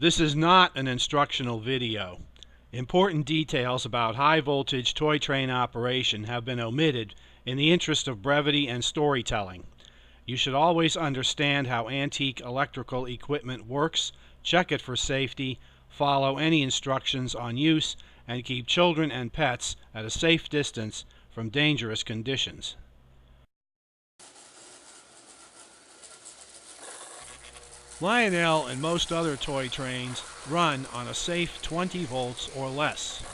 This is not an instructional video. Important details about high voltage toy train operation have been omitted in the interest of brevity and storytelling. You should always understand how antique electrical equipment works, check it for safety, follow any instructions on use, and keep children and pets at a safe distance from dangerous conditions. Lionel and most other toy trains run on a safe 20 volts or less.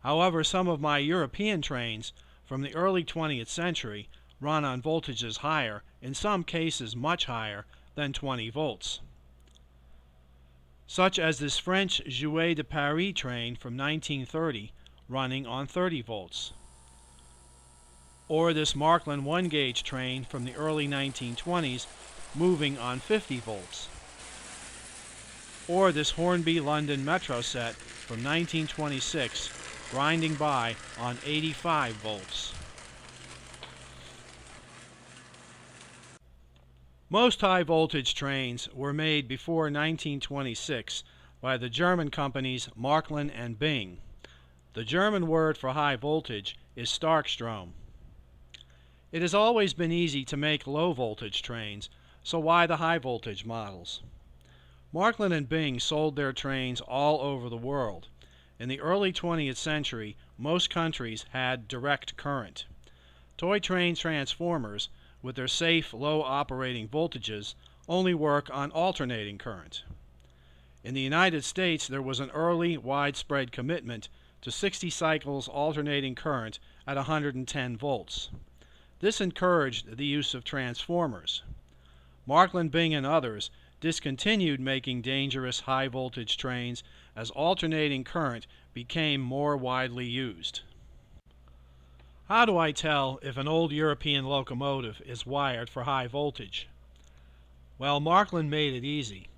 However, some of my European trains from the early 20th century run on voltages higher, in some cases much higher, than 20 volts. Such as this French Jouet de Paris train from 1930 running on 30 volts. Or this Marklin 1-gauge train from the early 1920s moving on 50 volts. Or this Hornby London Metro set from 1926 grinding by on 85 volts. Most high voltage trains were made before 1926 by the German companies Marklin and Bing. The German word for high voltage is Starkstrom. It has always been easy to make low voltage trains, so why the high voltage models? Marklin and Bing sold their trains all over the world. In the early 20th century, most countries had direct current. Toy train transformers, with their safe low operating voltages, only work on alternating current. In the United States, there was an early, widespread commitment to 60 cycles alternating current at 110 volts. This encouraged the use of transformers. Marklin, Bing, and others discontinued making dangerous high-voltage trains as alternating current became more widely used. How do I tell if an old European locomotive is wired for high voltage? Well, Marklin made it easy.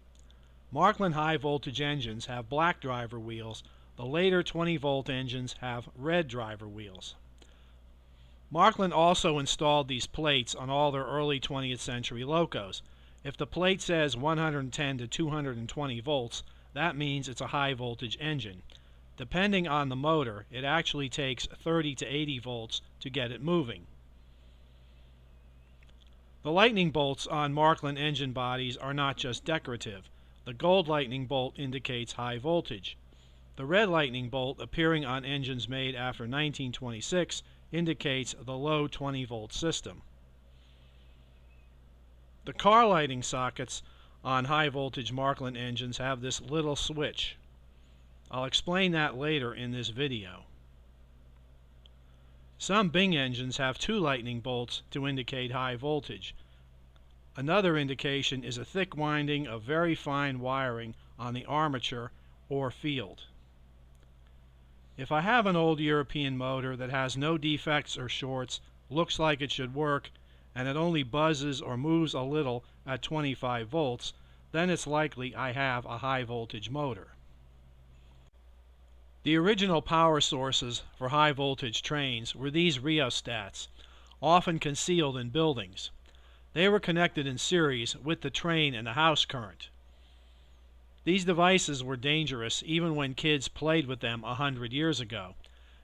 Marklin high-voltage engines have black driver wheels. The later 20-volt engines have red driver wheels. Marklin also installed these plates on all their early 20th century locos. If the plate says 110 to 220 volts, that means it's a high voltage engine. Depending on the motor, it actually takes 30 to 80 volts to get it moving. The lightning bolts on Marklin engine bodies are not just decorative. The gold lightning bolt indicates high voltage. The red lightning bolt appearing on engines made after 1926 indicates the low 20-volt system. The car lighting sockets on high-voltage Marklin engines have this little switch. I'll explain that later in this video. Some Bing engines have 2 lightning bolts to indicate high voltage. Another indication is a thick winding of very fine wiring on the armature or field. If I have an old European motor that has no defects or shorts, looks like it should work, and it only buzzes or moves a little at 25 volts, then it's likely I have a high voltage motor. The original power sources for high voltage trains were these rheostats, often concealed in buildings. They were connected in series with the train and the house current. These devices were dangerous even when kids played with them 100 years ago.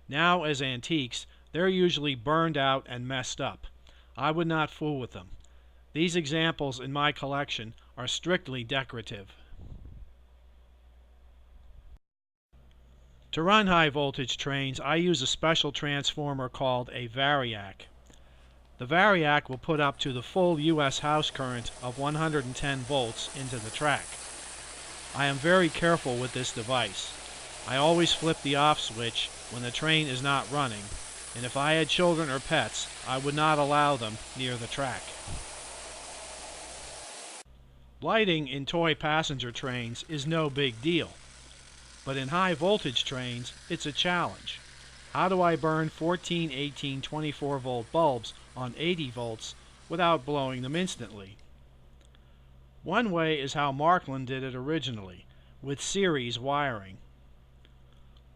Now, as antiques, they're usually burned out and messed up. I would not fool with them. These examples in my collection are strictly decorative. To run high voltage trains, I use a special transformer called a variac. The variac will put up to the full US house current of 110 volts into the track. I am very careful with this device. I always flip the off switch when the train is not running, and if I had children or pets, I would not allow them near the track. Lighting in toy passenger trains is no big deal, but in high voltage trains, it's a challenge. How do I burn 14, 18, 24 volt bulbs on 80 volts without blowing them instantly? One way is how Marklin did it originally, with series wiring.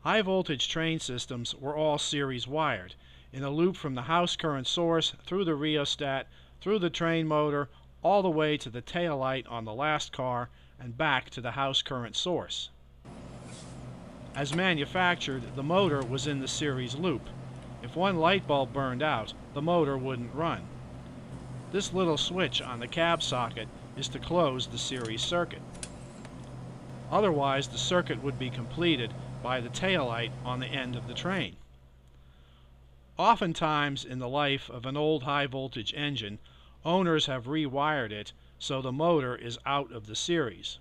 High voltage train systems were all series wired, in a loop from the house current source through the rheostat, through the train motor, all the way to the tail light on the last car, and back to the house current source. As manufactured, the motor was in the series loop. If one light bulb burned out, the motor wouldn't run. This little switch on the cab socket is to close the series circuit. Otherwise, the circuit would be completed by the taillight on the end of the train. Oftentimes in the life of an old high-voltage engine, owners have rewired it so the motor is out of the series.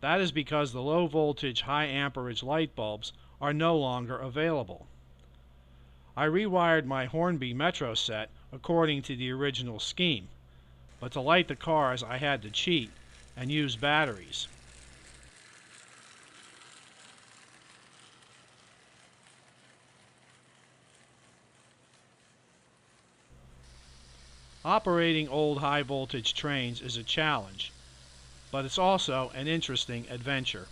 That is because the low-voltage, high-amperage light bulbs are no longer available. I rewired my Hornby Metro set according to the original scheme, but to light the cars I had to cheat and use batteries. Operating old high-voltage trains is a challenge, but it's also an interesting adventure.